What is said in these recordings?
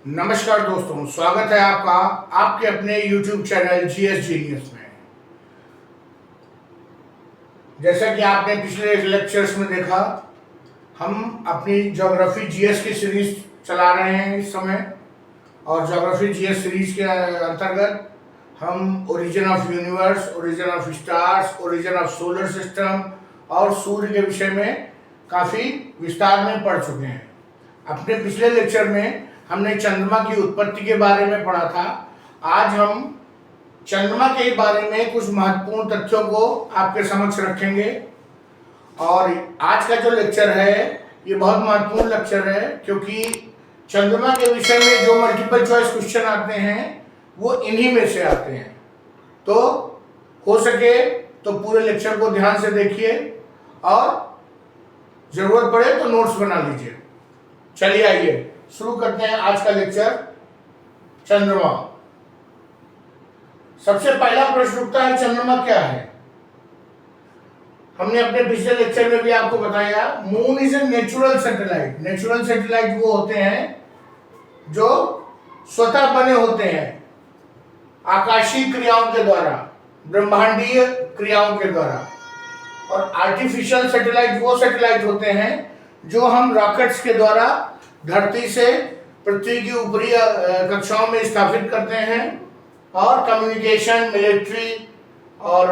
नमस्कार दोस्तों, स्वागत है आपका आपके अपने YouTube चैनल जीएस जीनियस में। जैसा कि आपने पिछले लेक्चर्स में देखा, हम अपनी ज्योग्राफी जीएस की सीरीज चला रहे हैं इस समय। और ज्योग्राफी जीएस सीरीज के अंतर्गत हम origin of universe, origin of stars, origin of solar system और सूर्य के विषय में काफ़ी विस्तार में पढ़ चुके हैं। अपने पिछले लेक्चर में हमने चंद्रमा की उत्पत्ति के बारे में पढ़ा था। आज हम चंद्रमा के बारे में कुछ महत्वपूर्ण तथ्यों को आपके समक्ष रखेंगे। और आज का जो लेक्चर है ये बहुत महत्वपूर्ण लेक्चर है, क्योंकि चंद्रमा के विषय में जो मल्टीपल चॉइस क्वेश्चन आते हैं वो इन्हीं में से आते हैं। तो हो सके तो पूरे लेक्चर को ध्यान से देखिए और जरूरत पड़े तो नोट्स बना लीजिए। चलिए आइए शुरू करते हैं आज का लेक्चर। चंद्रमा। सबसे पहला प्रश्न उठता है, चंद्रमा क्या है? हमने अपने पिछले लेक्चर में भी आपको बताया, moon is a natural satellite. Natural satellite वो होते हैं जो स्वतः बने होते हैं आकाशीय क्रियाओं के द्वारा, ब्रह्मांडीय क्रियाओं के द्वारा। और आर्टिफिशियल सैटेलाइट वो सैटेलाइट होते हैं जो हम रॉकेट्स के द्वारा धरती से पृथ्वी की ऊपरी कक्षाओं में स्थापित करते हैं। और कम्युनिकेशन, मिलिट्री और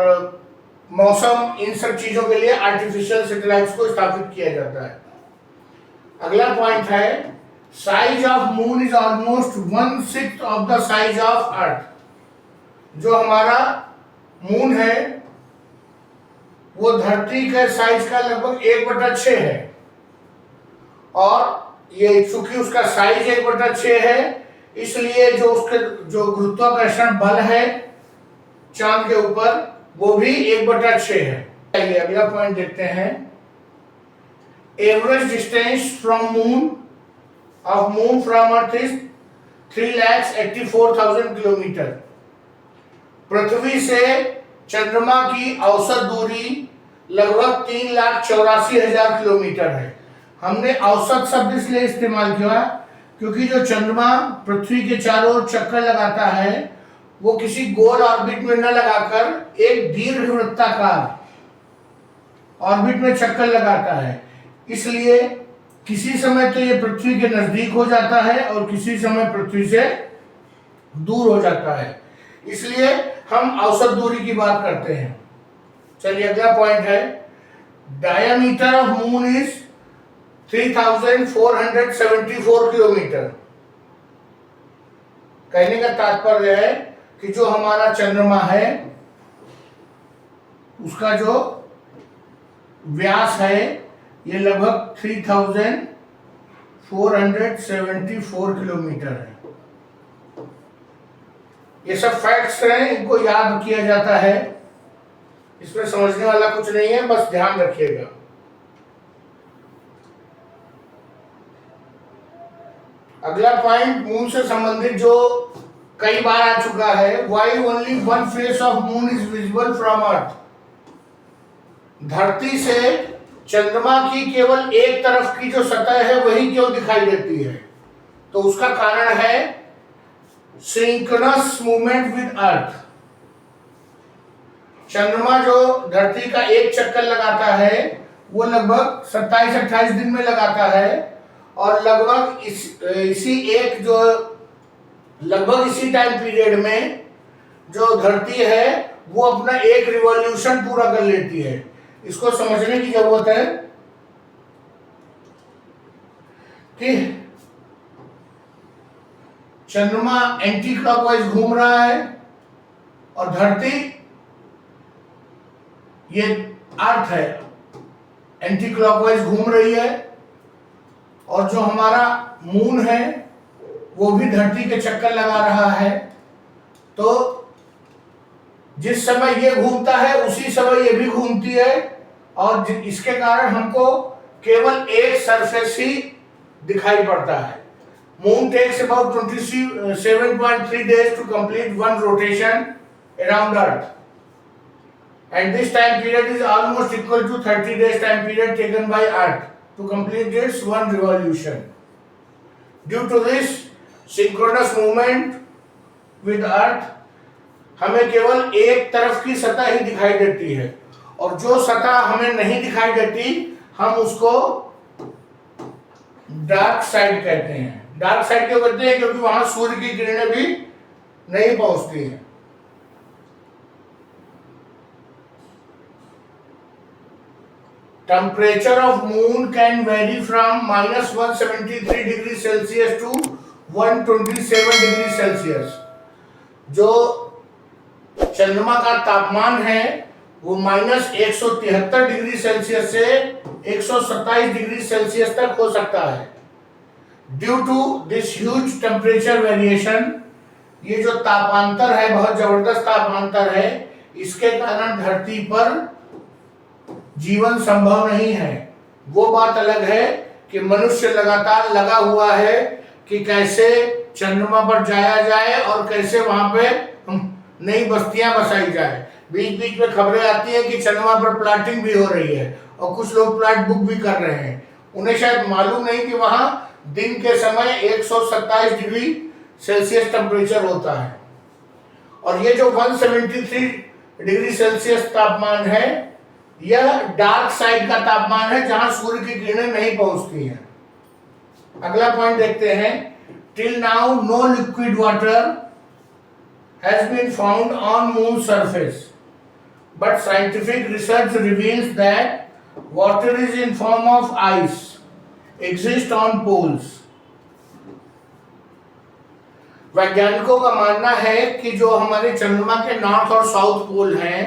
मौसम, इन सब चीजों के लिए आर्टिफिशियल सैटेलाइट्स को स्थापित किया जाता है। अगला पॉइंट है, size of moon is almost 1/6 of the size of earth. जो हमारा मून है वो धरती के साइज का लगभग 1/6 है। और ये चूंकि उसका साइज 1/6 है, इसलिए जो उसके जो गुरुत्वाकर्षण बल है चांद के ऊपर वो भी 1/6 है। चलिए अगला पॉइंट देखते हैं। Average distance from moon from earth is 3,84,000 kilometre. पृथ्वी से चंद्रमा की औसत दूरी लगभग 3,84,000 किलोमीटर है। हमने औसत शब्द इसलिए इस्तेमाल किया क्योंकि जो चंद्रमा पृथ्वी के चारों ओर चक्कर लगाता है वो किसी गोल ऑर्बिट में न लगाकर एक दीर्घवृत्ताकार ऑर्बिट में चक्कर लगाता है। इसलिए किसी समय तो ये पृथ्वी के नजदीक हो जाता है और किसी समय पृथ्वी से दूर हो जाता है। इसलिए हम औसत दूरी की बात करते हैं। चलिए अगला पॉइंट है, diameter of moon is 3,474 kilometre. कहने का तात्पर्य है कि जो हमारा चंद्रमा है उसका जो व्यास है ये लगभग 3,474 किलोमीटर है। ये सब फैक्ट्स हैं, इनको याद किया जाता है, इसमें समझने वाला कुछ नहीं है, बस ध्यान रखिएगा। अगला पॉइंट मून से संबंधित जो कई बार आ चुका है, why only one face of moon is visible from earth. धरती से चंद्रमा की केवल एक तरफ की जो सतह है वही क्यों दिखाई देती है? तो उसका कारण है सिंक्रोनस मूवमेंट विद अर्थ। चंद्रमा जो धरती का एक चक्कर लगाता है वो लगभग 27-28 दिन में लगाता है। और लगभग इसी टाइम पीरियड में जो धरती है वो अपना एक रिवॉल्यूशन पूरा कर लेती है। इसको समझने की जरूरत है कि चंद्रमा एंटी क्लॉकवाइज घूम रहा है और धरती, ये अर्थ है, एंटी क्लॉकवाइज घूम रही है। और जो हमारा मून है वो भी धरती के चक्कर लगा रहा है। तो जिस समय ये घूमता है उसी समय ये भी घूमती है। और इसके कारण हमको केवल एक सरफेस ही दिखाई पड़ता है। Moon takes about 27.3 days to complete one rotation around earth, and this time period is almost equal to 30 days time period taken by earth to complete its one revolution. Due to this, synchronous movement with earth, हमें केवल एक तरफ की सतह ही दिखाई देती है, और जो सतह हमें नहीं दिखाई देती हम उसको डार्क साइड कहते हैं। डार्क साइड क्यों कहते हैं? क्योंकि वहां सूर्य की किरणें भी नहीं पहुंचती हैं। Temperature of moon can vary from -173 degree Celsius to 127 degree Celsius. जो चंद्रमा का तापमान है वो -173 डिग्री सेल्सियस से 127 डिग्री सेल्सियस तक हो सकता है। Due to this huge temperature variation, ये जो तापांतर है, बहुत जबरदस्त तापांतर है, इसके कारण धरती पर जीवन संभव नहीं है। वो बात अलग है कि मनुष्य लगातार लगा हुआ है कि कैसे चंद्रमा पर जाया जाए और कैसे वहां पे नई बस्तियां बसाई जाए। बीच बीच में खबरें आती हैं कि चंद्रमा पर प्लाटिंग भी हो रही है और कुछ लोग प्लाट बुक भी कर रहे हैं। उन्हें शायद मालूम नहीं कि वहां दिन के समय 127 डिग्री सेल्सियस टेम्परेचर होता है, और ये जो 173 डिग्री सेल्सियस तापमान है यह डार्क साइड का तापमान है, जहां सूर्य की किरणें नहीं पहुंचती हैं। अगला पॉइंट देखते हैं। Till now no liquid water has been found on moon surface, but scientific research reveals that water is in form of ice exist on poles. वैज्ञानिकों का मानना है कि जो हमारे चंद्रमा के नॉर्थ और साउथ पोल हैं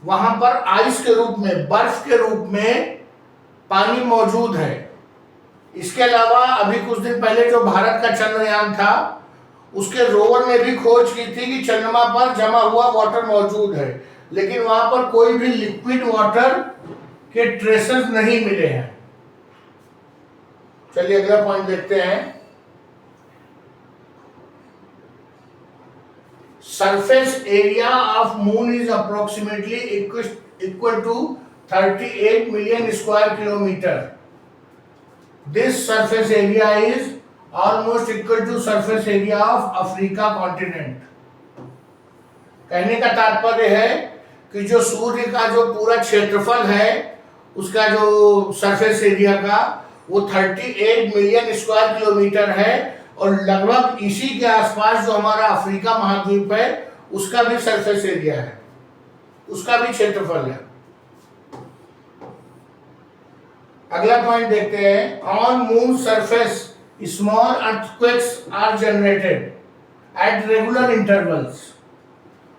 वहां पर आइस के रूप में, बर्फ के रूप में पानी मौजूद है। इसके अलावा अभी कुछ दिन पहले जो भारत का चंद्रयान था उसके रोवर ने भी खोज की थी कि चंद्रमा पर जमा हुआ वाटर मौजूद है, लेकिन वहां पर कोई भी लिक्विड वाटर के ट्रेसेस नहीं मिले हैं। चलिए अगला पॉइंट देखते हैं। Surface area of moon is approximately equal to 38 million square kilometre. This surface area is almost equal to surface area of Africa continent. कहने का तात्पर्य है कि जो सूर्य का जो पूरा क्षेत्रफल है उसका जो सरफेस एरिया का वो 38 मिलियन स्क्वायर किलोमीटर है, और लगभग इसी के आसपास जो हमारा अफ्रीका महाद्वीप है उसका भी सरफेस एरिया है, उसका भी क्षेत्रफल है। अगला पॉइंट देखते हैं। On moon surface small earthquakes are generated at regular intervals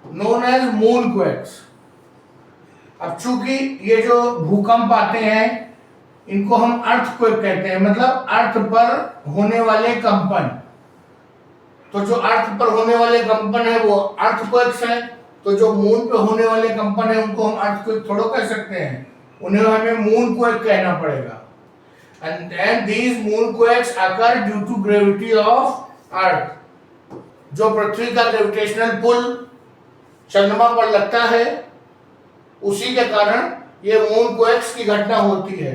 known as moonquakes. अब चूंकि ये जो भूकंप आते हैं इनको हम अर्थक्वेक कहते हैं, मतलब अर्थ पर होने वाले कंपन। तो जो अर्थ पर होने वाले कंपन है वो अर्थक्वेक्स हैं, तो जो मून पे होने वाले कंपन है उनको हम अर्थक्वेक थोड़ा कह सकते हैं, उन्हें हमें मूनक्वेक कहना पड़ेगा। And these moonquakes occur due to gravity of Earth. जो पृथ्वी का ग्रेविटेशनल पुल चंद्रमा पर लगता है उसी के कारण ये मूनक्वेक्स की घटना होती है।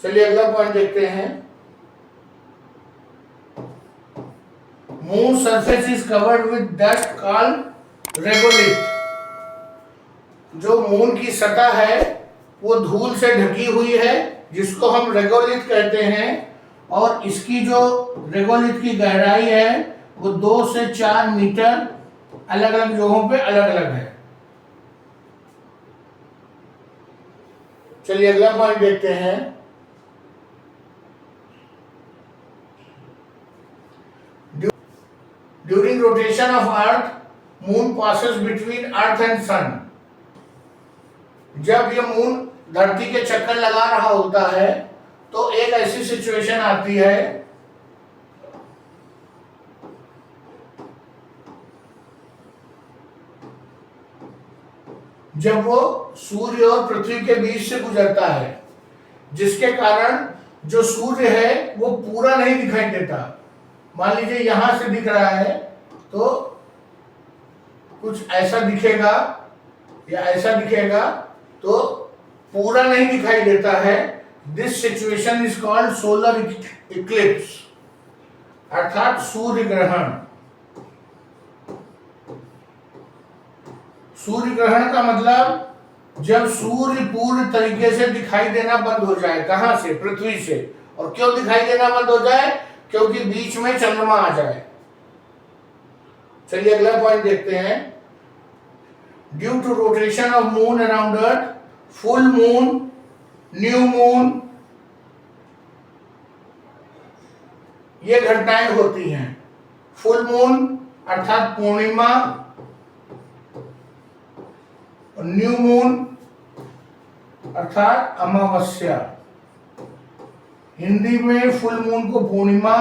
चलिए अगला पॉइंट देखते हैं। Moon surface is covered with dust called regolith. जो मून की सतह है वो धूल से ढकी हुई है जिसको हम रेगोलिथ कहते हैं, और इसकी जो रेगोलिथ की गहराई है वो 2 से 4 मीटर अलग अलग जगहों पे अलग अलग है। चलिए अगला पॉइंट देखते हैं। During rotation of earth moon passes between earth and sun. जब ये मून धरती के चक्कर लगा रहा होता है तो एक ऐसी सिचुएशन आती है जब वो सूर्य और पृथ्वी के बीच से गुजरता है, जिसके कारण जो सूर्य है वो पूरा नहीं दिखाई देता। मान लीजिए यहां से दिख रहा है तो कुछ ऐसा दिखेगा या ऐसा दिखेगा, तो पूरा नहीं दिखाई देता है। This situation is called solar Eclipse. अर्थात सूर्य ग्रहण। सूर्य ग्रहण का मतलब जब सूर्य पूर्ण तरीके से दिखाई देना बंद हो जाए। कहां से? पृथ्वी से। और क्यों दिखाई देना बंद हो जाए? क्योंकि बीच में चंद्रमा आ जाए। चलिए अगला पॉइंट देखते हैं। Due to rotation of moon around earth, full moon, new moon, ये घटनाएं होती हैं। फुल मून अर्थात पूर्णिमा, और न्यू मून अर्थात अमावस्या। हिंदी में फुल मून को पूर्णिमा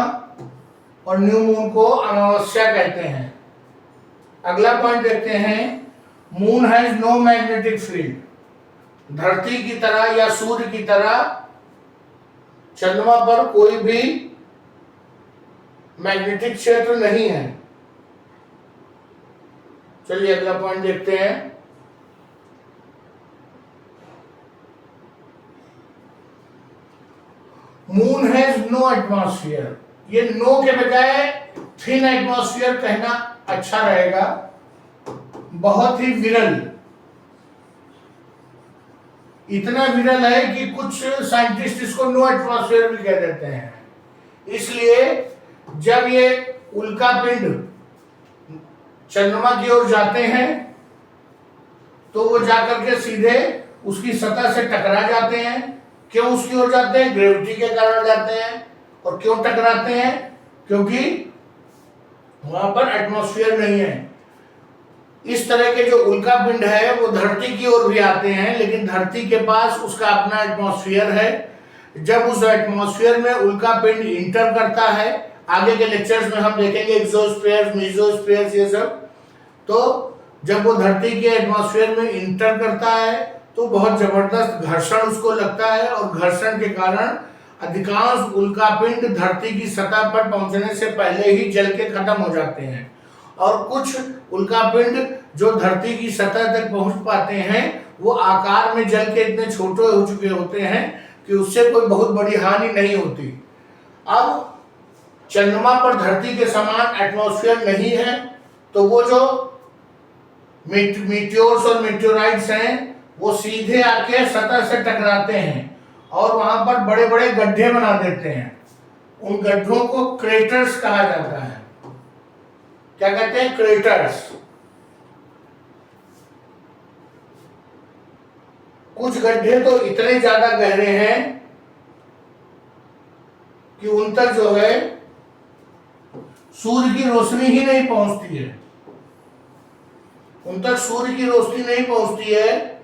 और न्यू मून को अमावस्या कहते हैं। अगला पॉइंट देखते हैं। Moon has no magnetic field. धरती की तरह या सूर्य की तरह चंद्रमा पर कोई भी मैग्नेटिक क्षेत्र नहीं है। चलिए अगला पॉइंट देखते हैं। Moon has no atmosphere. ये नो के बजाय थिन एटमॉस्फेयर कहना अच्छा रहेगा। बहुत ही विरल, इतना विरल है कि कुछ साइंटिस्ट इसको नो एटमॉस्फेयर भी कह देते हैं। इसलिए जब ये उल्का पिंड चंद्रमा की ओर जाते हैं तो वो जाकर के सीधे उसकी सतह से टकरा जाते हैं। क्यों उसकी ओर जाते हैं? ग्रेविटी के कारण जाते हैं। और क्यों टकराते हैं? क्योंकि वहां पर एटमॉस्फेयर नहीं है। इस तरह के जो उल्का पिंड है वो धरती की ओर भी आते हैं, लेकिन धरती के पास उसका अपना एटमॉस्फेयर है। जब उस एटमॉस्फेयर में उल्का पिंड इंटर करता है, आगे के लेक्चर्स में हम देखेंगे एक्सोस्फीयर, मेसोस्फीयर, ये सब। तो जब वो धरती के एटमॉस्फेयर में इंटर करता है तो बहुत जबरदस्त घर्षण उसको लगता है, और घर्षण के कारण अधिकांश उल्का पिंड धरती की सतह पर पहुंचने से पहले ही जल के खत्म हो जाते हैं। और कुछ उल्का पिंड जो धरती की सतह तक पहुंच पाते हैं वो आकार में जल के इतने छोटे हो चुके होते हैं कि उससे कोई बहुत बड़ी हानि नहीं होती। अब चंद्रमा पर धरती के समान एटमॉस्फेयर नहीं है, तो वो जो मीटियोर्स और मीटियोराइट्स हैं वो सीधे आके सतह से टकराते हैं और वहां पर बड़े बड़े गड्ढे बना देते हैं। उन गड्ढों को क्रेटर्स कहा जाता है। क्या कहते हैं? क्रेटर्स। कुछ गड्ढे तो इतने ज्यादा गहरे हैं कि उन तक जो है सूर्य की रोशनी ही नहीं पहुंचती है। उन तक सूर्य की रोशनी नहीं पहुंचती है,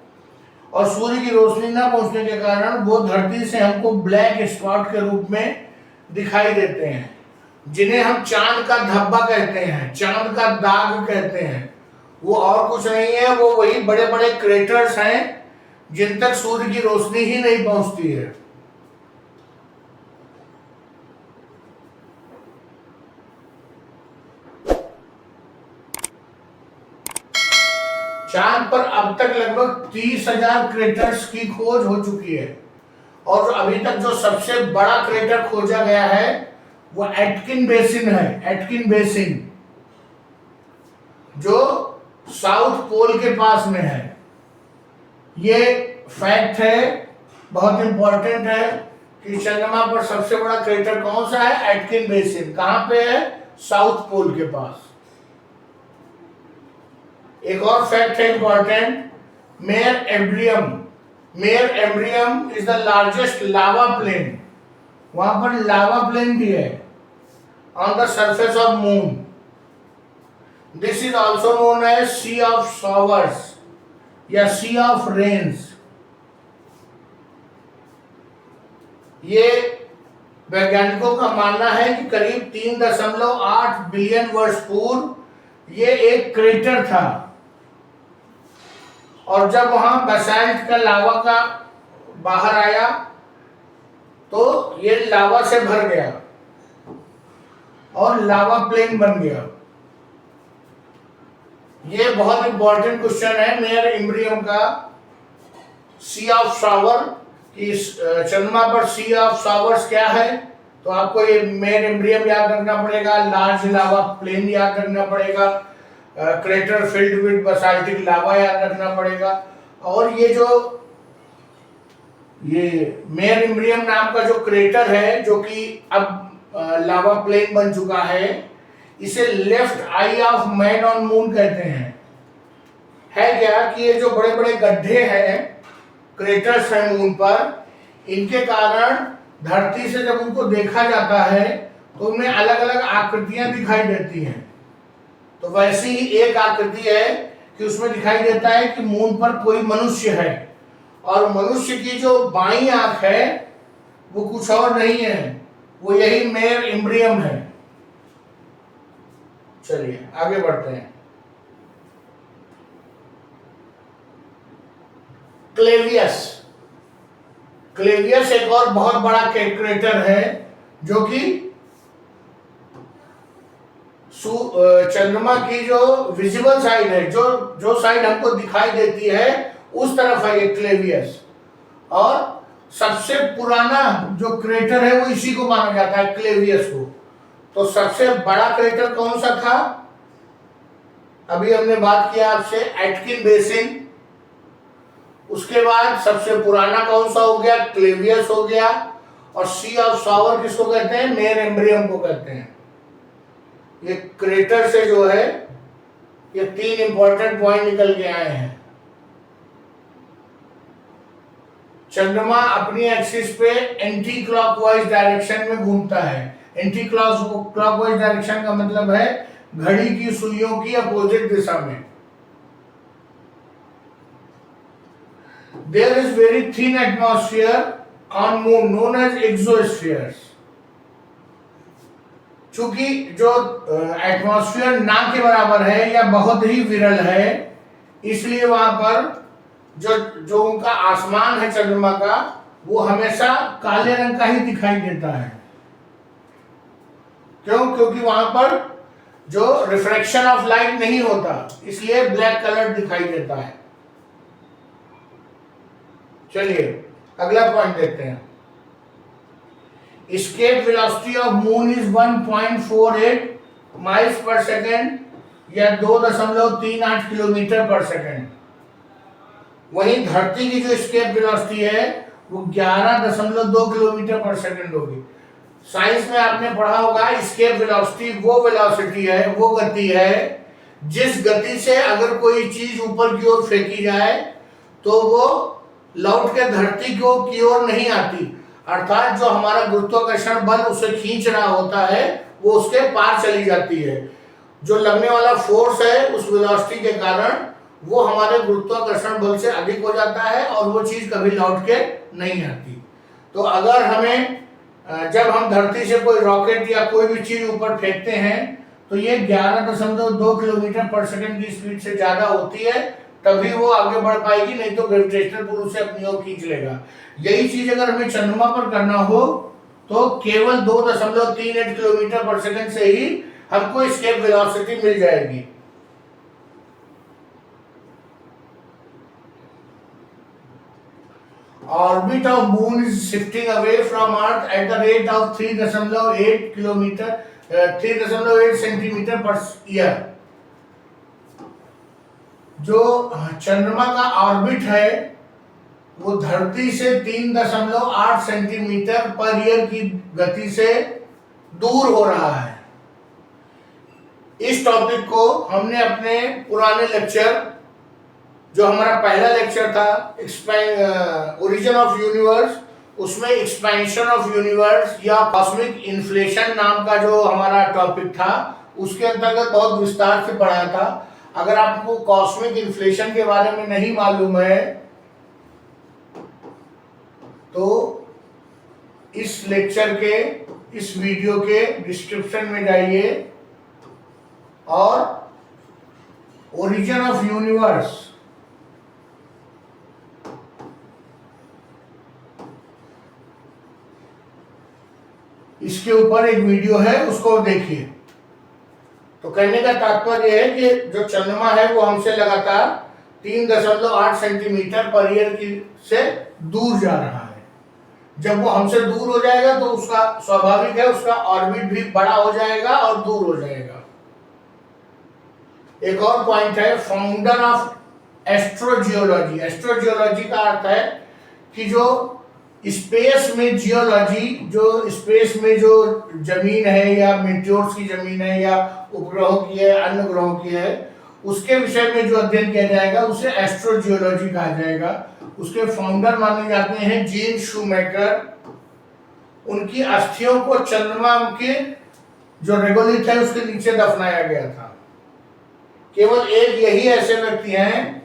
और सूर्य की रोशनी ना पहुंचने के कारण वो धरती से हमको ब्लैक स्पॉट के रूप में दिखाई देते हैं, जिन्हें हम चांद का धब्बा कहते हैं, चांद का दाग कहते हैं। वो और कुछ नहीं है, वो वही बड़े बड़े क्रेटर्स हैं जिन तक सूर्य की रोशनी ही नहीं पहुंचती है। चांद पर अब तक लगभग 30,000 क्रेटर्स की खोज हो चुकी है, और अभी तक जो सबसे बड़ा क्रेटर खोजा गया है वो एटकिन बेसिन है। एटकिन बेसिन जो साउथ पोल के पास में है। ये फैक्ट है, बहुत इंपॉर्टेंट है कि चंद्रमा पर सबसे बड़ा क्रेटर कौन सा है? Atkin basin. कहां पे है? साउथ पोल के पास। एक और फैक्ट है important, Mare Imbrium. Mare Imbrium is the largest lava plain. वहां पर लावा प्लेन भी है on the surface of moon. This is also known as sea of showers या सी ऑफ रेन्स। ये वैज्ञानिकों का मानना है कि करीब 3.8 बिलियन वर्ष पूर्व ये एक क्रेटर था, और जब वहां बेसाल्ट का लावा का बाहर आया तो ये लावा से भर गया और लावा प्लेन बन गया। ये बहुत इंपॉर्टेंट क्वेश्चन है मेयर एम्ब्रियम का। सी ऑफ शावर, कि चंद्रमा पर सी ऑफ शावर्स क्या है? तो आपको ये मेन एम्ब्रियम याद रखना पड़ेगा, लार्ज लावा प्लेन याद रखना पड़ेगा, क्रेटर फिल्ड विद बासाल्टिक लावा याद रखना पड़ेगा। और ये मेन एम्ब्रियम नाम का जो क्रेटर है, जो कि अब लावा प्लेन बन चुका है, इसे left I of man on moon कहते हैं। है क्या कि ये जो बड़े बड़े गड्ढे हैं, क्रेटर्स हैं मून पर, इनके कारण धरती से जब उनको देखा जाता है तो उनमें अलग अलग आकृतियां दिखाई देती हैं। तो वैसी ही एक आकृति है कि उसमें दिखाई देता है कि मून पर कोई मनुष्य है, और मनुष्य की जो बाईं आंख है वो कुछ और नहीं है, वो यही मेर एम्ब्रियम है। चलिए आगे बढ़ते हैं। क्लेवियस। क्लेवियस एक और बहुत बड़ा क्रेटर है जो कि चंद्रमा की जो विजिबल साइड है, जो साइड हमको दिखाई देती है, उस तरफ है ये क्लेवियस। और सबसे पुराना जो क्रेटर है वो इसी को माना जाता है, क्लेवियस को। तो सबसे बड़ा क्रेटर कौन सा था? अभी हमने बात किया आपसे, एटकिन बेसिन। उसके बाद सबसे पुराना कौन सा हो गया? क्लेवियस हो गया। और सी ऑफ सॉवर किसको कहते हैं? मेर एम्ब्रियम को कहते हैं। ये क्रेटर से जो है ये 3 इंपॉर्टेंट पॉइंट निकल के आए हैं। चंद्रमा अपनी एक्सिस पे एंटी क्लॉकवाइज डायरेक्शन में घूमता है। एंटी क्लॉकवाइज डायरेक्शन का मतलब है घड़ी की सुइयों की अपोजिट दिशा में। There is very thin atmosphere on moon known as exospheres। चूंकि जो एटमॉस्फेयर ना के बराबर है या बहुत ही विरल है, इसलिए वहां पर जो उनका आसमान है चंद्रमा का, वो हमेशा काले रंग का ही दिखाई देता है। क्यों? क्योंकि वहां पर जो रिफ्रैक्शन ऑफ लाइट नहीं होता, इसलिए ब्लैक कलर दिखाई देता है। चलिए अगला पॉइंट देखते हैं। Escape velocity of moon is 1.48 miles per second या 2.38 किलोमीटर पर सेकेंड। वहीं धरती की जो एस्केप वेलोसिटी है वो 11.2 किलोमीटर पर सेकेंड होगी। साइंस में आपने पढ़ा होगा, एस्केप वेलोसिटी वो वेलोसिटी है, वो गति है जिस गति से अगर कोई चीज ऊपर की ओर फेंकी जाए तो वो लौट के धरती की ओर नहीं आती, अर्थात जो हमारा गुरुत्वाकर्षण बल उसे खींच रहा होता है वो उसके पार चली जाती है। जो लगने वाला फोर्स है उस वेलोसिटी के कारण वो हमारे गुरुत्वाकर्षण बल से अधिक हो जाता है और वो चीज कभी लौट के नहीं आती। तो अगर हमें जब हम धरती से कोई रॉकेट या कोई भी चीज ऊपर फेंकते हैं तो ये 11.2 किलोमीटर पर सेकंड की स्पीड से ज्यादा होती है, तभी वो आगे बढ़ पाएगी, नहीं तो ग्रेविटेशनल पुल उसे अपनी ओर खींच लेगा। यही चीज अगर हमें चंद्रमा पर करना हो तो केवल 2.38 किलोमीटर पर सेकंड से ही हमको एस्केप वेलोसिटी मिल जाएगी। Orbit of moon is shifting away from Earth at the rate of 3.8 centimetre per year. जो चंद्रमा का ऑर्बिट है वो धरती से 3.8 सेंटीमीटर पर ईयर की गति से दूर हो रहा है। इस टॉपिक को हमने अपने पुराने लेक्चर, जो हमारा पहला लेक्चर था ओरिजिन ऑफ यूनिवर्स, उसमें एक्सपेंशन ऑफ यूनिवर्स या कॉस्मिक इन्फ्लेशन नाम का जो हमारा टॉपिक था, उसके अंतर्गत बहुत विस्तार से पढ़ा था। अगर आपको कॉस्मिक इन्फ्लेशन के बारे में नहीं मालूम है तो इस लेक्चर के, इस वीडियो के डिस्क्रिप्शन में जाइए और ओरिजिन ऑफ यूनिवर्स इसके ऊपर एक वीडियो है, उसको देखिए। तो कहने का तात्पर्य है कि जो चंद्रमा है वो हमसे लगातार 3.8 सेंटीमीटर पर ईयर की से दूर जा रहा है। जब वो हमसे दूर हो जाएगा तो उसका स्वाभाविक है उसका ऑर्बिट भी बड़ा हो जाएगा और दूर हो जाएगा। एक और पॉइंट है फाउंडर ऑफ एस्ट्रोजियोलॉजी। एस्ट्रोजियोलॉजी का अर्थ है कि जो स्पेस में जियोलॉजी, जो स्पेस में जो जमीन है या मीटियोर्स की जमीन है या उपग्रहों की है, अन्य ग्रहों की है, उसके विषय में जो अध्ययन किया जाएगा उसे एस्ट्रोजियोलॉजी कहा जाएगा। उसके फाउंडर माने जाते हैं जीन शूमेकर। उनकी अस्थियों को चंद्रमा के जो रेगोलिथ है उसके नीचे दफनाया गया था। केवल एक यही ऐसे व्यक्ति हैं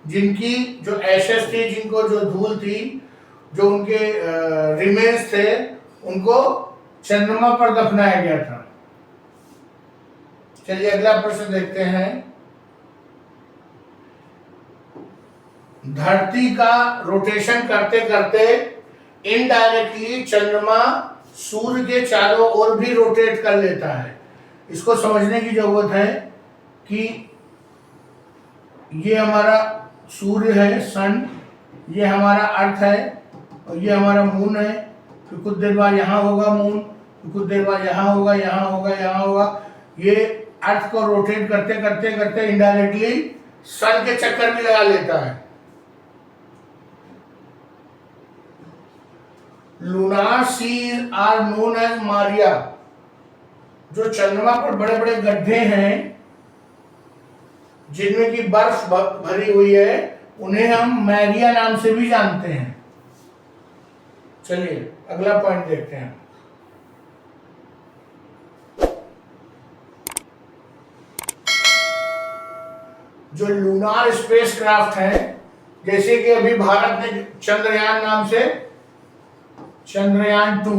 जिनकी जो एशेस थी, जिनको जो धूल थी, जो उनके रिमेन्स थे, उनको चंद्रमा पर दफनाया गया था। चलिए अगला प्रश्न देखते हैं। धरती का रोटेशन करते करते इनडायरेक्टली चंद्रमा सूर्य के चारों ओर भी रोटेट कर लेता है। इसको समझने की जरूरत है कि ये हमारा सूर्य है, सन, ये हमारा अर्थ है और ये हमारा मून है। फिर कुछ देर बाद यहाँ होगा मून, फिर कुछ देर बाद यहाँ होगा, यहाँ होगा, यहाँ होगा। ये अर्थ को रोटेट करते करते करते इनडायरेक्टली सन के चक्कर भी लगा लेता है। Lunar seas are known as maria. जो चंद्रमा पर बड़े बड़े गड्ढे हैं जिनमें की बर्फ भरी हुई है, उन्हें हम मैरिया नाम से भी जानते हैं। चलिए अगला पॉइंट देखते हैं। जो लूनार स्पेसक्राफ्ट है, जैसे कि अभी भारत ने चंद्रयान नाम से चंद्रयान 2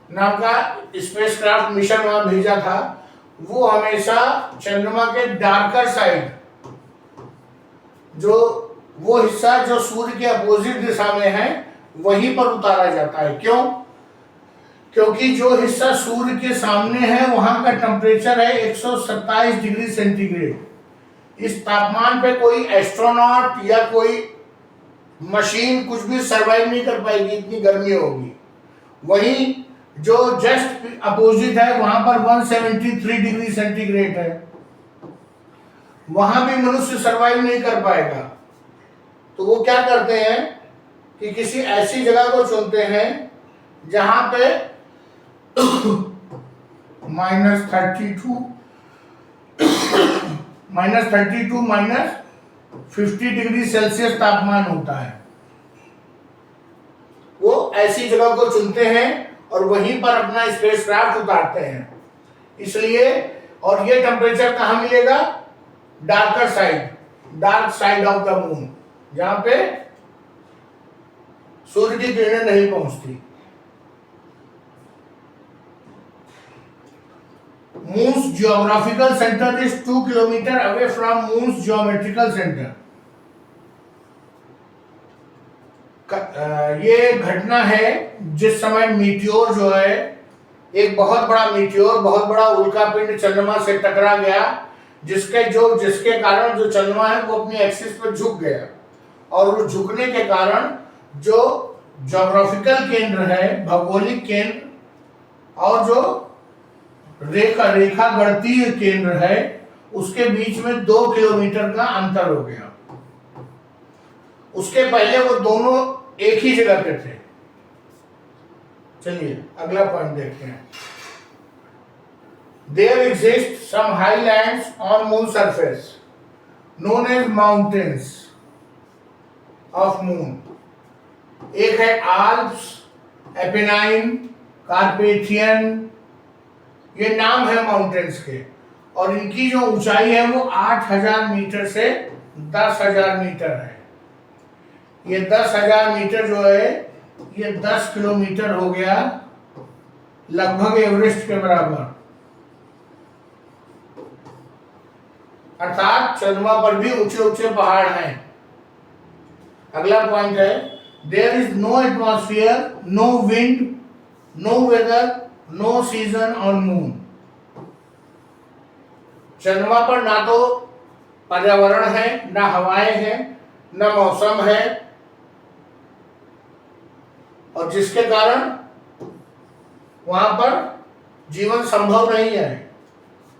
नाम का स्पेसक्राफ्ट मिशन वहां भेजा था। वो हमेशा चंद्रमा के डार्कर साइड, जो वो हिस्सा जो सूर्य के अपोजिट दिशा में है, वहीं पर उतारा जाता है। क्यों? क्योंकि जो हिस्सा सूर्य के सामने है वहां का टेम्परेचर है 127 डिग्री सेंटीग्रेड। इस तापमान पे कोई एस्ट्रोनॉट या कोई मशीन कुछ भी सरवाइव नहीं कर पाएगी, इतनी गर्मी होगी। वहीं जो जस्ट अपोजिट है वहां पर 173 डिग्री सेंटीग्रेड है, वहां भी मनुष्य सरवाइव नहीं कर पाएगा। तो वो क्या करते हैं कि किसी ऐसी जगह को चुनते हैं जहां पे -32 -50 डिग्री सेल्सियस तापमान होता है। वो ऐसी जगह को चुनते हैं और वहीं पर अपना स्पेसक्राफ्ट उतारते हैं। इसलिए, और ये टेम्परेचर कहाँ मिलेगा? Darker side, dark side of the moon, जहां पे सूर्य की किरणें नहीं पहुंचती। Moons geographical centre is 2 kilometre away from moons geometrical centre. ये घटना है जिस समय मीटियोर जो है, एक बहुत बड़ा मीटियोर, बहुत बड़ा उल्कापिंड चंद्रमा से टकरा गया, जिसके कारण जो चंद्रमा है वो अपनी एक्सिस पर झुक गया। और वो झुकने के कारण जो ज्योग्राफिकल केंद्र है, भौगोलिक केंद्र, और जो रेखा गणितीय केंद्र है, उसके बीच में 2 किलोमीटर का अंतर हो गया। उसके पहले वो दोनों एक ही जगह पे थे। चलिए अगला पॉइंट देखते हैं। There exist some highlands on moon surface known as mountains of moon. एक है आल्प्स, एपेनाइन, कार्पेथियन, ये नाम है माउंटेन्स के। और इनकी जो ऊंचाई है वो 8000 मीटर से 10,000 मीटर है। ये 10,000 मीटर जो है ये 10 किलोमीटर हो गया, लगभग एवरेस्ट के बराबर। अर्थात चंद्रमा पर भी ऊंचे ऊंचे पहाड़ हैं। अगला पॉइंट है, there is no atmosphere, no wind, no weather, no season on moon. चंद्रमा पर ना तो पर्यावरण है, ना हवाएं हैं, ना मौसम है, और जिसके कारण वहां पर जीवन संभव नहीं है।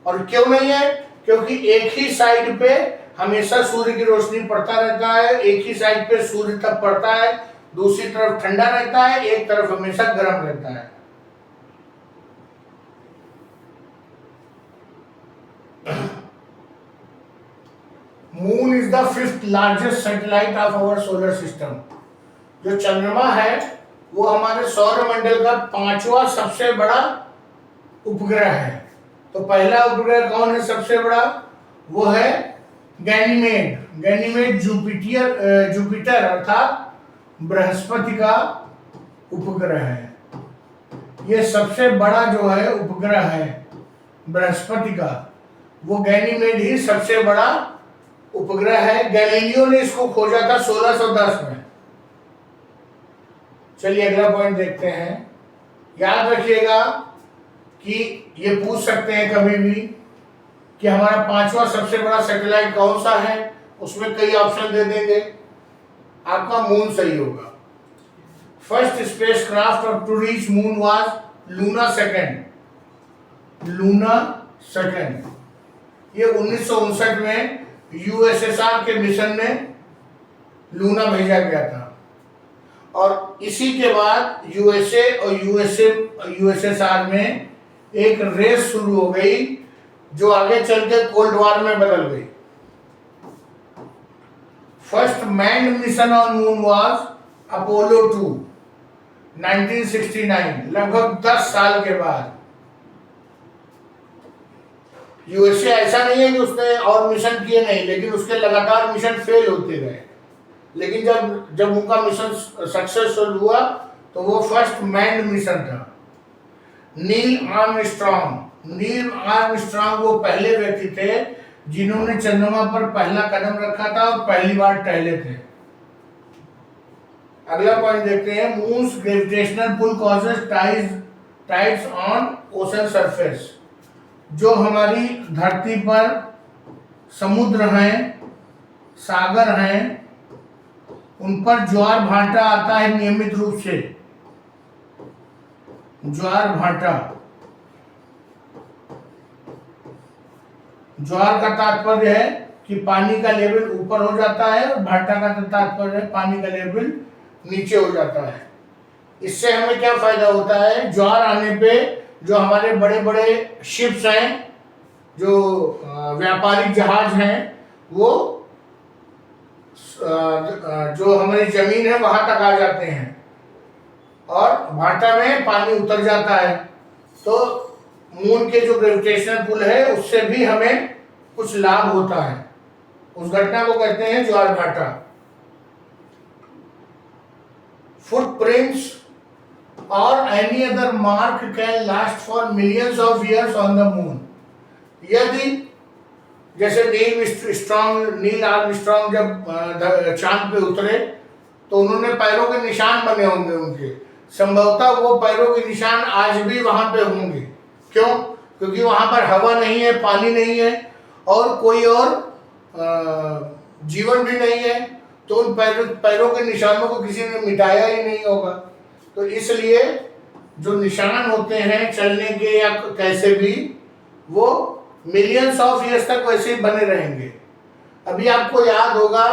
और क्यों नहीं है? क्योंकि एक ही साइड पे हमेशा सूर्य की रोशनी पड़ता रहता है, एक ही साइड पे सूर्य तब पड़ता है, दूसरी तरफ ठंडा रहता है, एक तरफ हमेशा गर्म रहता है। Moon is the fifth largest satellite of our solar system. जो चंद्रमा है वो हमारे सौर मंडल का 5वां सबसे बड़ा उपग्रह है। तो पहला उपग्रह कौन है सबसे बड़ा? वो है गैनीमेड। गैनीमेड जुपिटर अर्थात बृहस्पति का उपग्रह है। ये सबसे बड़ा जो है उपग्रह है बृहस्पति का, वो गैनीमेड ही सबसे बड़ा उपग्रह है। गैलीलियो ने इसको खोजा था 1610 में। चलिए अगला पॉइंट देखते हैं। याद रखिएगा कि ये पूछ सकते हैं कभी भी कि हमारा 5वां सबसे बड़ा सैटेलाइट कौन सा है, उसमें कई ऑप्शन दे देंगे, आपका मून सही होगा। First spacecraft to reach moon was Luna second. Luna second ये 1959 में यूएसएसआर के मिशन में लूना भेजा गया था। और इसी के बाद यूएसए और यूएसएसआर में एक रेस शुरू हो गई जो आगे चल के कोल्ड वॉर में बदल गई। First manned mission on moon was Apollo 2 1969, लगभग 10 साल के बाद। यूएसए ऐसा नहीं है कि उसने और मिशन किए नहीं, लेकिन उसके लगातार मिशन फेल होते गए। लेकिन जब उनका मिशन सक्सेसफुल हुआ तो वो फर्स्ट मैन्ड मिशन था। नील आर्मस्ट्रॉन्ग वो पहले व्यक्ति थे जिन्होंने चंद्रमा पर पहला कदम रखा था और पहली बार टहले थे। अगला पॉइंट देखते हैं। Moon's gravitational pull causes tides on ocean surface. जो हमारी धरती पर समुद्र हैं, सागर हैं, उन पर ज्वार भाटा आता है नियमित रूप से। ज्वार भाटा, ज्वार का तात्पर्य है कि पानी का लेवल ऊपर हो जाता है और भाटा का तात्पर्य है पानी का लेवल नीचे हो जाता है। इससे हमें क्या फायदा होता है? ज्वार आने पे जो हमारे बड़े बड़े शिप्स हैं, जो व्यापारिक जहाज हैं, वो जो हमारी जमीन है वहां तक आ जाते हैं और भाटा में पानी उतर जाता है। तो मून के जो ग्रेविटेशनल पुल है उससे भी हमें कुछ लाभ होता है। उस घटना को कहते हैं ज्वार भाटा। फुटप्रिंट्स और any other mark can last for millions of years on the moon. यदि जैसे नील आर्मस्ट्रॉन्ग जब चांद पे उतरे तो उन्होंने पैरों के निशान बने होंगे उनके, संभवतः वो पैरों के निशान आज भी वहां पे होंगे। क्यों? क्योंकि वहां पर हवा नहीं है, पानी नहीं है और कोई और जीवन भी नहीं है, तो उन पैरों के निशानों को किसी ने मिटाया ही नहीं होगा। तो इसलिए जो निशान होते हैं चलने के या कैसे भी, वो मिलियंस ऑफ ईयर्स तक वैसे ही बने रहेंगे। अभी आपको याद होगा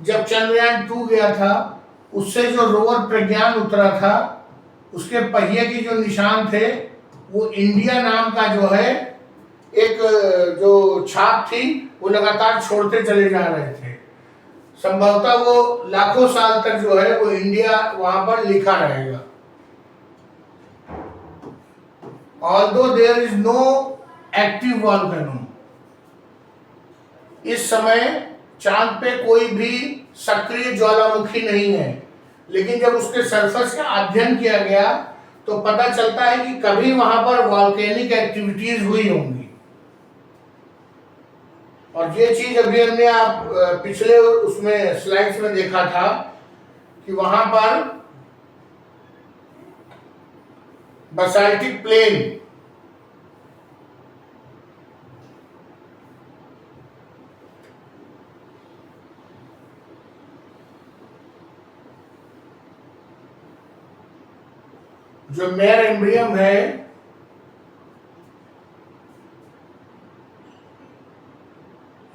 जब चंद्रयान 2 गया था, उससे जो रोवर प्रज्ञान उतरा था, उसके पहिए की जो निशान थे वो इंडिया नाम का जो है एक जो छाप थी वो लगातार छोड़ते चले जा रहे थे। संभवतः वो लाखों साल तक जो है वो इंडिया वहां पर लिखा रहेगा। Although there is no active volcano, इस समय चांद पे कोई भी सक्रिय ज्वालामुखी नहीं है, लेकिन जब उसके सरफेस का अध्ययन किया गया तो पता चलता है कि कभी वहां पर वॉल्केनिक एक्टिविटीज हुई होंगी। और ये चीज अभी हमने आप पिछले उसमें स्लाइड्स में देखा था कि वहां पर बसाल्टिक प्लेन जो मेयर एम्ब्रियम है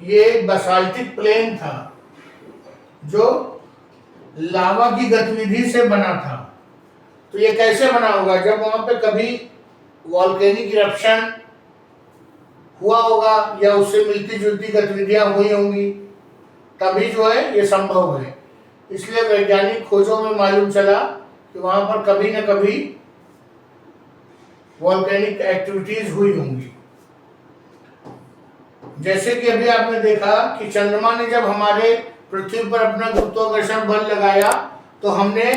ये एक बसाल्टिक प्लेन था जो लावा की गतिविधि से बना था। तो ये कैसे बना होगा? जब वहां पे कभी वॉल्केनिक इरप्शन हुआ होगा या उससे मिलती जुलती गतिविधियां हुई होंगी, तभी जो है ये संभव है। इसलिए वैज्ञानिक खोजों में मालूम चला कि वहां पर कभी न कभी वॉल्केनिक एक्टिविटीज हुई होंगी। जैसे कि अभी आपने देखा कि चंद्रमा ने जब हमारे पृथ्वी पर अपना गुरुत्वाकर्षण बल लगाया तो हमने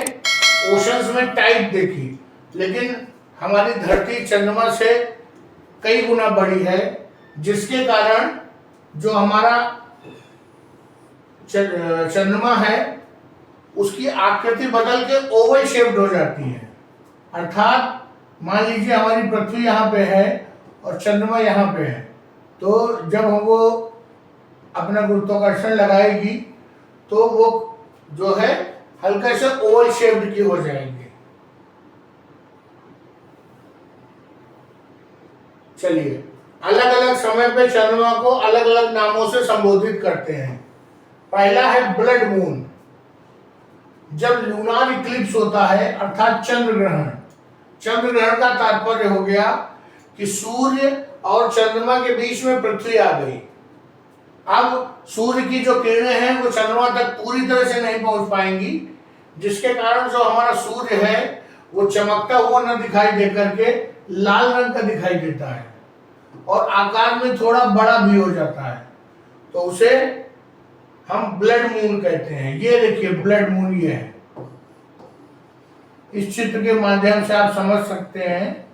ओशंस में टाइड देखी, लेकिन हमारी धरती चंद्रमा से कई गुना बड़ी है, जिसके कारण जो हमारा चंद्रमा है उसकी आकृति बदल के ओवल शेप्ड हो जाती है। अर्थात मान लीजिए हमारी पृथ्वी यहाँ पे है और चंद्रमा यहाँ पे है, तो जब हम वो अपना गुरुत्वाकर्षण लगाएगी तो वो जो है हल्का से ओवल शेप्ड की हो जाएंगे। चलिए, अलग अलग समय पे चंद्रमा को अलग अलग नामों से संबोधित करते हैं। पहला है ब्लड मून। जब लूनार इक्लिप्स होता है अर्थात चंद्र ग्रहण, चंद्र ग्रहण का तात्पर्य हो गया कि सूर्य और चंद्रमा के बीच में पृथ्वी आ गई। अब सूर्य की जो किरणें हैं वो चंद्रमा तक पूरी तरह से नहीं पहुंच पाएंगी, जिसके कारण जो हमारा सूर्य है वो चमकता हुआ न दिखाई दे करके लाल रंग का दिखाई देता है और आकार में थोड़ा बड़ा भी हो जाता है, तो उसे हम ब्लड मून कहते हैं। ये देखिए ब्लड मून ये है। इस चित्र के माध्यम से आप समझ सकते हैं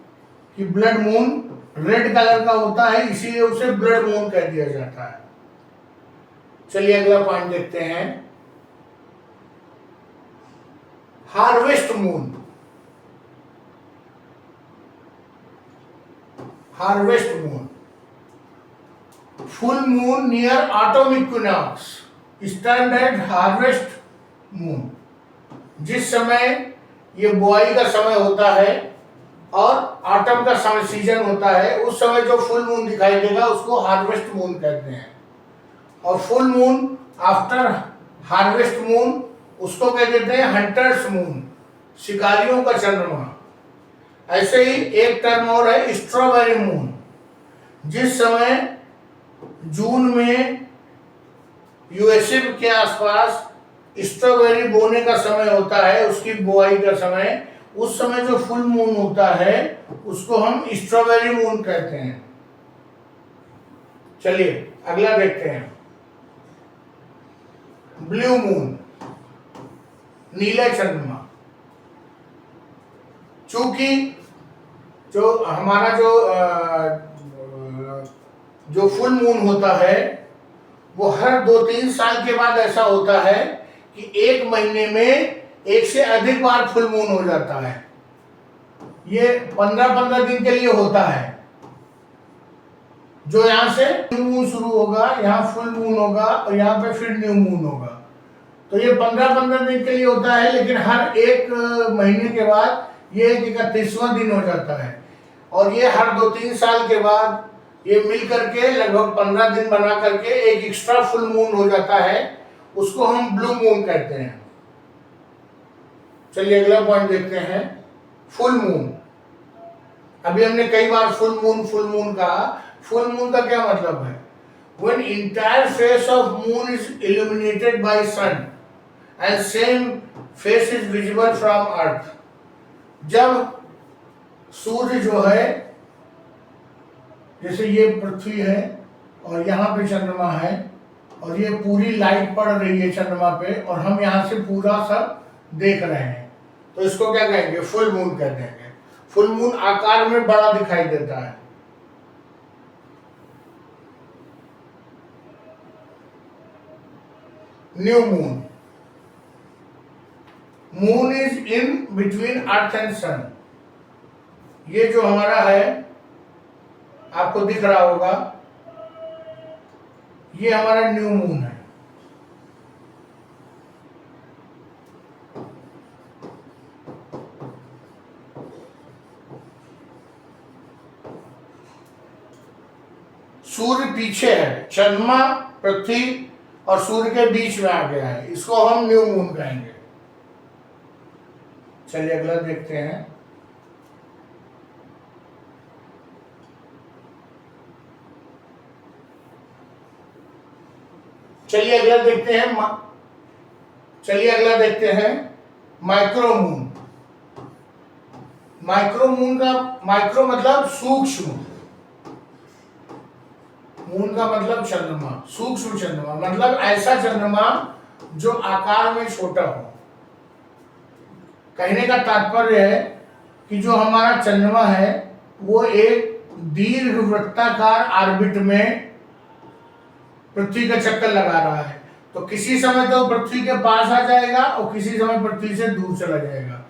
कि ब्लड मून रेड कलर का होता है, इसीलिए उसे ब्लड मून कह दिया जाता है। चलिए अगला पॉइंट देखते हैं, harvest moon. Harvest moon, full moon near autumn equinox standard harvest moon. जिस समय ये बुआई का समय होता है और ऑटम का समय सीजन होता है, उस समय जो फुल मून दिखाई देगा उसको हार्वेस्ट मून कहते हैं। और full moon after harvest moon उसको कह देते हैं हंटर्स मून, शिकारियों का चंद्रमा। ऐसे ही एक टर्म और है स्ट्रॉबेरी मून। जिस समय जून में यूएसए के आसपास स्ट्रॉबेरी बोने का समय होता है, उसकी बुआई का समय, उस समय जो फुल मून होता है उसको हम स्ट्रॉबेरी मून कहते हैं। चलिए अगला देखते हैं, ब्लू मून, नीला चंद्रमा। चूंकि जो हमारा जो फुल मून होता है वो हर 2-3 साल के बाद ऐसा होता है कि एक महीने में एक से अधिक बार फुल मून हो जाता है। ये 15-15 दिन के लिए होता है। जो यहाँ से न्यू मून शुरू होगा, यहाँ फुल मून होगा और यहाँ पे फिर न्यू मून होगा। तो ये 15-15 दिन के लिए होता है, लेकिन हर एक महीने के बाद ये 31वां दिन हो जाता है। और ये हर 2-3 साल के बाद ये मिल करके लगभग 15 दिन बना करके एक एक्स्ट्रा फुल मून हो जाता है, उसको हम ब्लू मून कहते हैं। चलिए अगला पॉइंट देखते हैं, फुल मून। अभी हमने कई बार फुल मून कहा। फुल मून का क्या मतलब है? When entire face of moon is illuminated by sun and same face is visible from earth। जब सूर्य जो है, जैसे ये पृथ्वी है और यहाँ पे चंद्रमा है और ये पूरी लाइट पड़ रही है चंद्रमा पे और हम यहाँ से पूरा सब देख रहे हैं, तो इसको क्या कहेंगे? फुल मून कह देंगे। फुल मून आकार में बड़ा दिखाई देता है। New moon, moon is in between earth and sun. ये जो हमारा है आपको दिख रहा होगा, ये हमारा न्यू मून है। सूर्य पीछे है, चंद्रमा पृथ्वी और सूर्य के बीच में आ गया है, इसको हम न्यू मून कहेंगे। चलिए अगला देखते हैं। चलिए अगला देखते हैं माइक्रो मून। माइक्रो मून का माइक्रो मतलब सूक्ष्म, मून का मतलब चंद्रमा, सूक्ष्म चंद्रमा मतलब ऐसा चंद्रमा जो आकार में छोटा हो। कहने का तात्पर्य है कि जो हमारा चंद्रमा है वो एक दीर्घवृत्ताकार ऑर्बिट में पृथ्वी का चक्कर लगा रहा है, तो किसी समय तो पृथ्वी के पास आ जाएगा और किसी समय पृथ्वी से दूर चला जाएगा।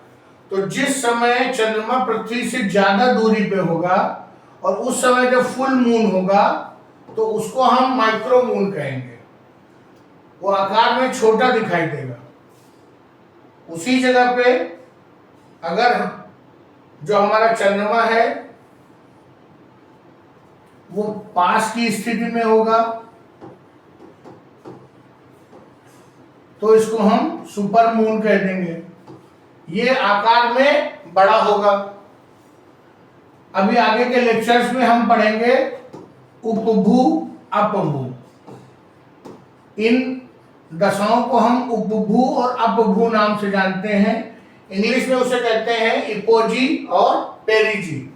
तो जिस समय चंद्रमा पृथ्वी से ज्यादा दूरी पे होगा और उस समय जब फुल मून होगा तो उसको हम माइक्रो मून कहेंगे। वो आकार में छोटा दिखाई देगा। उसी जगह पे अगर जो हमारा चंद्रमा है वो पास की स्थिति में होगा तो इसको हम सुपर मून कह देंगे। ये आकार में बड़ा होगा। अभी आगे के लेक्चर्स में हम पढ़ेंगे उपभू अपभू। इन दशाओं को हम उपभू और अपभू नाम से जानते हैं। इंग्लिश में उसे कहते हैं इपोजी और पेरिजी।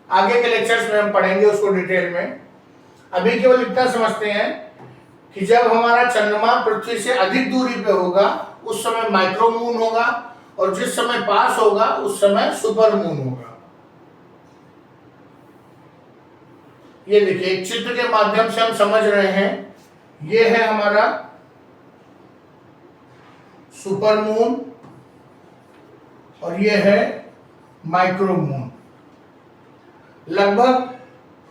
आगे के लेक्चर्स में हम पढ़ेंगे उसको डिटेल में। अभी केवल इतना समझते हैं कि जब हमारा चंद्रमा पृथ्वी से अधिक दूरी पे होगा उस समय माइक्रो मून होगा और जिस समय पास होगा उस समय सुपर मून होगा। ये देखिए एक चित्र के माध्यम से हम समझ रहे हैं। ये है हमारा सुपर मून और ये है माइक्रो मून। लगभग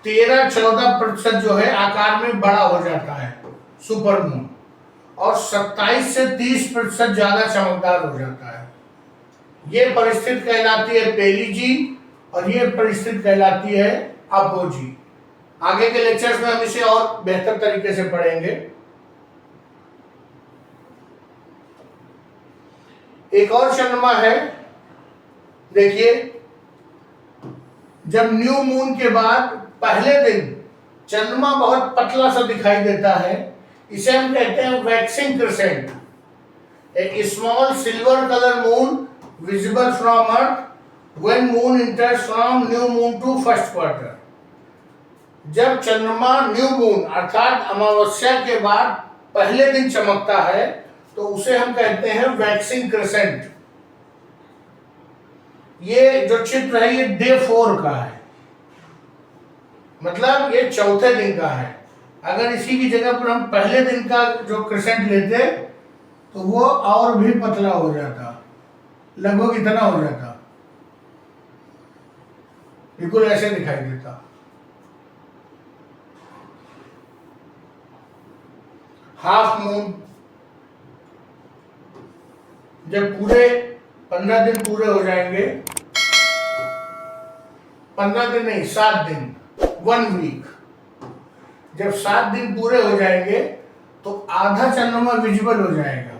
13-14% जो है आकार में बड़ा हो जाता है सुपर मून और 27 से 30% ज्यादा चमकदार हो जाता है। ये परिस्थिति कहलाती है पेरिजी और ये परिस्थिति कहलाती है अपोजी। आगे के लेक्चर्स में हम इसे और बेहतर तरीके से पढ़ेंगे। एक और चंद्रमा है, देखिए जब न्यू मून के बाद पहले दिन चंद्रमा बहुत पतला सा दिखाई देता है, इसे हम कहते हैं waxing crescent. A small silver colour moon visible from earth when moon enters from new moon to first quarter. जब चंद्रमा न्यू मून अर्थात अमावस्या के बाद पहले दिन चमकता है तो उसे हम कहते हैं वैक्सिंग क्रिसेंट। ये जो चित्र है ये डे 4 का है, मतलब ये चौथे दिन का है। अगर इसी की जगह पर हम पहले दिन का जो क्रिसेंट लेते तो वो और भी पतला हो जाता, लगभग इतना हो जाता, बिल्कुल ऐसे दिखाई देता। हाफ मून जब पूरे 15 दिन पूरे हो जाएंगे, 15 दिन नहीं 7 दिन, 1 वीक, जब 7 दिन पूरे हो जाएंगे तो आधा चंद्रमा विजिबल हो जाएगा।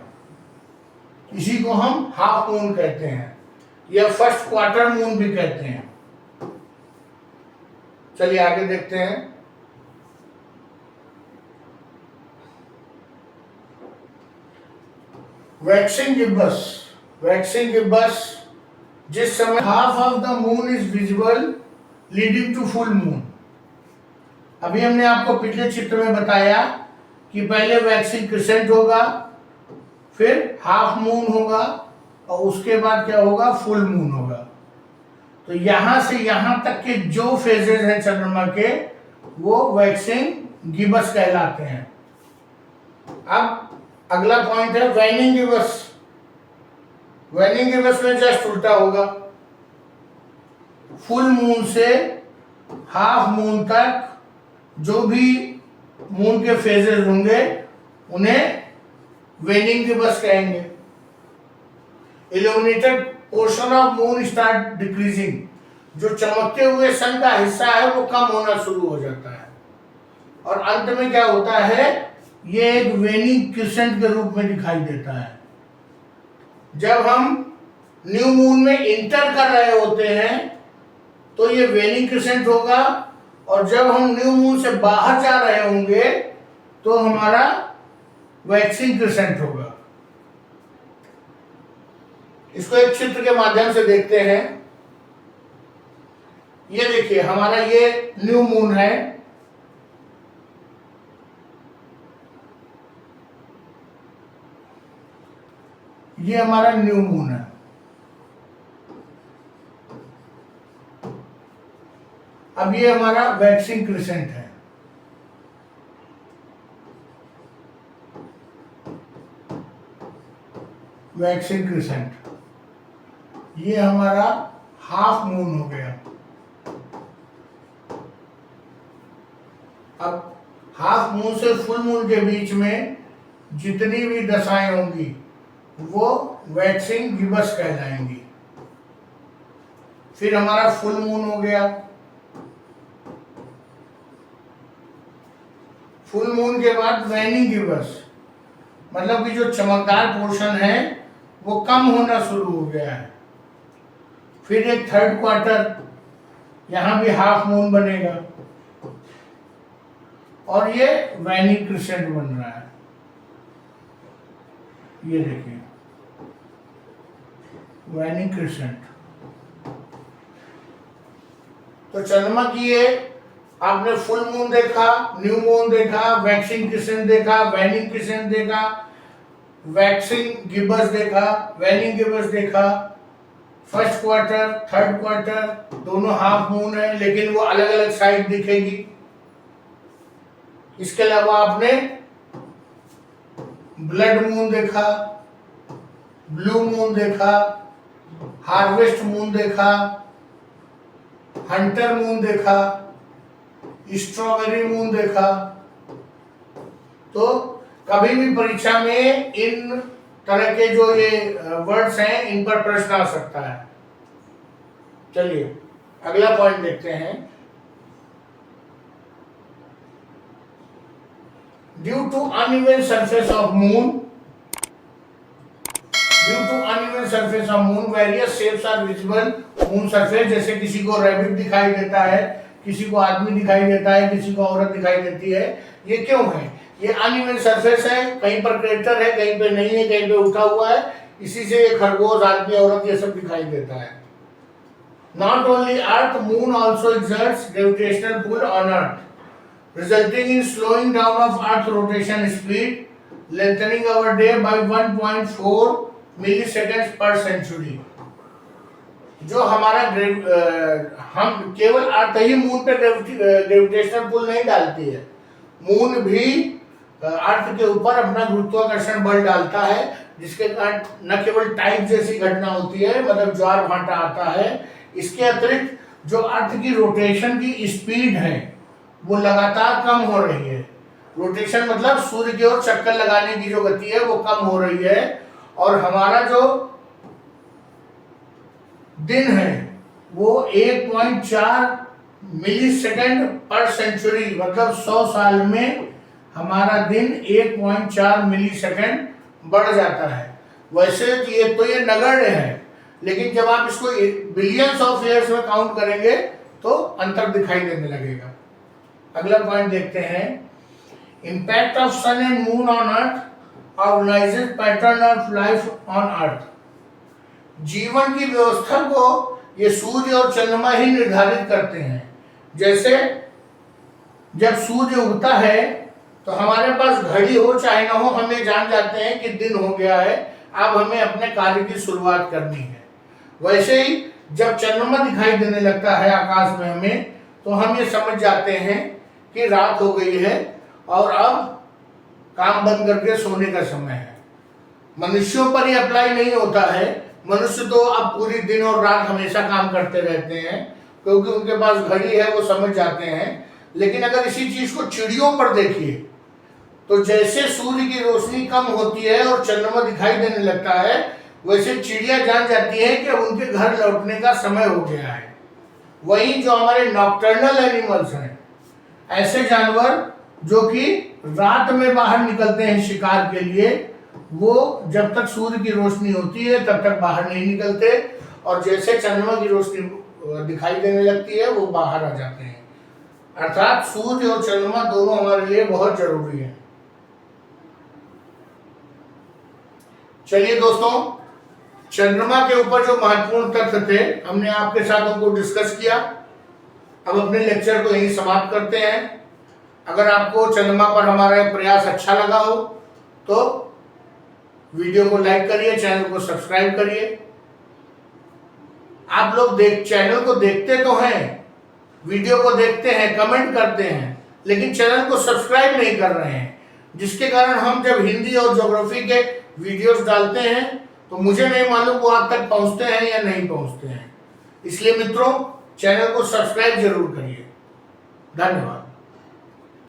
इसी को हम हाफ मून कहते हैं या फर्स्ट क्वार्टर मून भी कहते हैं। चलिए आगे देखते हैं। Waxing Gibbs. वैक्सिंग गिब्बस जिस समय half of the moon is visible leading to full moon. अभी हमने आपको पिछले चित्र में बताया कि पहले वैक्सिंग क्रिसेंट होगा, फिर हाफ मून होगा और उसके बाद क्या होगा, फुल मून होगा। तो यहां से यहां तक के जो फेजेस हैं चंद्रमा के वो वैक्सिंग गिब्बस कहलाते हैं। अब अगला पॉइंट है वैनिंग गिब्बस। वैनिंग गिब्बस में जस्ट उल्टा होगा। फुल मून से हाफ मून तक जो भी मून के फेजेस होंगे उन्हें वेनिंग गिब्बस कहेंगे। Illuminated portion of moon start decreasing. जो चमकते हुए सन का हिस्सा है वो कम होना शुरू हो जाता है। और अंत में क्या होता है, ये एक वेनिंग क्रिसेंट के रूप में दिखाई देता है। जब हम न्यू मून में इंटर कर रहे होते हैं तो ये वेनिंग क्रिसेंट होगा, और जब हम न्यू मून से बाहर जा रहे होंगे तो हमारा वैक्सिंग क्रिसेंट होगा। इसको एक चित्र के माध्यम से देखते हैं। ये देखिए, हमारा ये न्यू मून है, ये हमारा न्यू मून है। अब ये हमारा वैक्सिंग क्रिसेंट है। वैक्सिंग क्रिसेंट, ये हमारा हाफ मून हो गया। अब हाफ मून से फुल मून के बीच में जितनी भी दशाएं होंगी वो वैक्सिंग गिबस कहलाएंगी। फिर हमारा फुल मून हो गया। फुल मून के बाद वैनिंग गिबस, मतलब कि जो चमकदार पोर्शन है वो कम होना शुरू हो गया है। फिर एक थर्ड क्वार्टर, यहां भी हाफ मून बनेगा, और ये वैनिंग क्रिसेंट बन रहा है। ये देखिए, वैनिंग क्रिसेंट। तो चंद्रमा की ये आपने फुल मून देखा, न्यू मून देखा, वैक्सिंग क्रिसेंट देखा, वैनिंग क्रिसेंट देखा, वैक्सिंग गिबस देखा, वैनिंग गिबस देखा। फर्स्ट क्वार्टर, थर्ड क्वार्टर दोनों हाफ मून है, लेकिन वो अलग अलग साइड दिखेगी। इसके अलावा आपने ब्लड मून देखा, ब्लू मून देखा, हार्वेस्ट मून देखा, हंटर मून देखा, स्ट्रॉबेरी मून देखा। तो कभी भी परीक्षा में इन तरह के जो ये वर्ड्स हैं, इन पर प्रश्न आ सकता है। चलिए अगला पॉइंट देखते हैं। Due to uneven surface of moon, due to uneven surface of moon various shapes are visible moon surface. जैसे किसी को रैबिट दिखाई देता है, किसी को आदमी दिखाई देता है, किसी को औरत दिखाई देती है। ये क्यों है? ये अनइवन सरफेस है, कहीं पर क्रेटर है, कहीं पे नहीं है, कहीं पे उठा हुआ है। इसी से ये खरगोश, आदमी, औरत ये सब दिखाई देता है। Not only earth, moon also exerts gravitational pull on earth, resulting in slowing down of earth rotation speed, lengthening our day by 1.4 milliseconds per century। जो हमारा हम केवल अर्थ ही मून पे ग्रेविटेशनल पुल नहीं डालती है, मून भी अर्थ के ऊपर अपना गुरुत्वाकर्षण बल डालता है, जिसके कारण न केवल टाइड जैसी घटना होती है, मतलब ज्वार भाटा आता है, इसके अतिरिक्त जो अर्थ की रोटेशन की स्पीड है वो लगातार कम हो रही है। रोटेशन मतलब सूर्य की ओर चक्कर लगाने की जो गति है वो कम हो रही है, और हमारा जो दिन है वो 1.4 मिली सेकेंड पर सेंचुरी, मतलब 100 साल में हमारा दिन 1.4 मिली सेकेंड बढ़ जाता है। वैसे ये नगण्य है, लेकिन जब आप इसको बिलियंस ऑफ ईयर्स में काउंट करेंगे तो अंतर दिखाई देने लगेगा। अगला पॉइंट देखते हैं। Impact of sun and moon on earth organises pattern of life on earth. जीवन की व्यवस्था को ये सूर्य और चंद्रमा ही निर्धारित करते हैं। जैसे जब सूर्य उगता है तो हमारे पास घड़ी हो चाहे ना हो, हमें जान जाते हैं कि दिन हो गया है, अब हमें अपने कार्य की शुरुआत करनी है। वैसे ही जब चंद्रमा दिखाई देने लगता है आकाश में हमें, तो हम ये समझ जाते हैं कि रात हो गई है और अब काम बंद करके सोने का समय है। मनुष्यों पर ये अप्लाई नहीं होता है। मनुष्य तो अब पूरी दिन और रात हमेशा काम करते रहते हैं, क्योंकि उनके पास घड़ी है, वो समझ जाते हैं। लेकिन अगर इसी चीज को चिड़ियों पर देखिए, तो जैसे सूर्य की रोशनी कम होती है और चंद्रमा दिखाई देने लगता है, वैसे चिड़िया जान जाती है कि उनके घर लौटने का समय हो गया है। वही जो हमारे नॉक्टर्नल एनिमल्स हैं, ऐसे जानवर जो कि रात में बाहर निकलते हैं शिकार के लिए, वो जब तक सूर्य की रोशनी होती है तब तक बाहर नहीं निकलते, और जैसे चंद्रमा की रोशनी दिखाई देने लगती है वो बाहर आ जाते हैं। अर्थात सूर्य और चंद्रमा दोनों हमारे लिए बहुत जरूरी है। चलिए दोस्तों, चंद्रमा के ऊपर जो महत्वपूर्ण तथ्य थे हमने आपके साथ उनको डिस्कस किया। अब अपने लेक्चर को यहीं समाप्त करते हैं। अगर आपको चंद्रमा पर हमारा प्रयास अच्छा लगा हो तो वीडियो को लाइक करिए, चैनल को सब्सक्राइब करिए। आप लोग चैनल को देखते तो हैं, वीडियो को देखते हैं, कमेंट करते हैं, लेकिन चैनल को सब्सक्राइब नहीं कर रहे हैं, जिसके कारण हम जब हिंदी और ज्योग्राफी के वीडियोस डालते हैं तो मुझे नहीं मालूम वो आप तक पहुंचते हैं या नहीं पहुंचते हैं। इसलिए मित्रों, चैनल को सब्सक्राइब जरूर करिए। धन्यवाद।